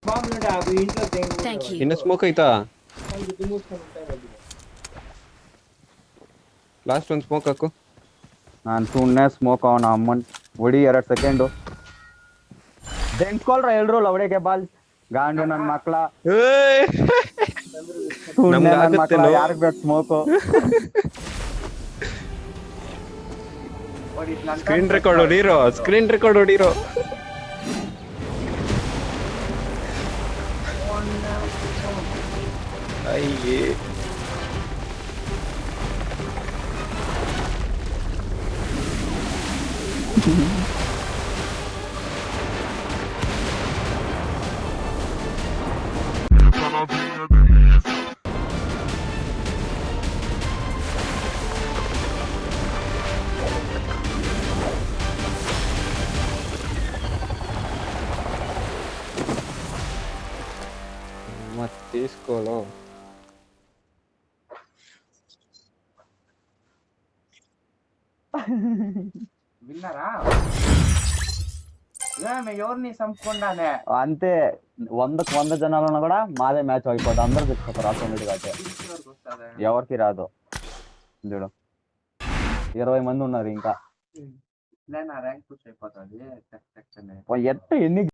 Thank you. ಇನ್ನ smoke ಐತಾ last ಒಂದು ಸ್ಮೋಕ್ ಹಾಕು. ನಾನು ಸುಮ್ಮನೆ ಸ್ಮೋಕ್ ಅವನ ಅಮ್ಮನ್ ಹೊಡಿ 2 ಸೆಕೆಂಡು ಜೆಂಟ್ಸ್ಕೊಳ್ರ ಎಲ್ರು ಲವಡೆಗೆ ಬಾಲ್ ಗಾಂಡು ನನ್ನ ಮಕ್ಳ ಸುಮ್ಮನೆ ನನ್ನ ಮಕ್ಳ ಯಾರಿಗೆ ಬೇಕು ಸ್ಮೋಕು ಸ್ಕ್ರೀನ್ ರೆಕಾರ್ಡ್ ಹೊಡೀರೋ, ಸ್ಕ್ರೀನ್ ರೆಕಾರ್ಡ್ ಹೊಡೀರೋ. ಅಯ್ಯೇ ಮತ್ತೆ తీసుకోలో విన్నరా ఎవరిని చంపుకుండానే అంతే 100 జనాలను కూడా మాదే మ్యాచ్ అయిపోతుంది. అందరు తెచ్చుకోతారు ఆటోమేటిక్ అయితే ఎవరికి రాదు. చూడు 20 మంది ఉన్నారు ఇంకా ర్యాంక్ పుష్ అయిపోతుంది ఎన్ని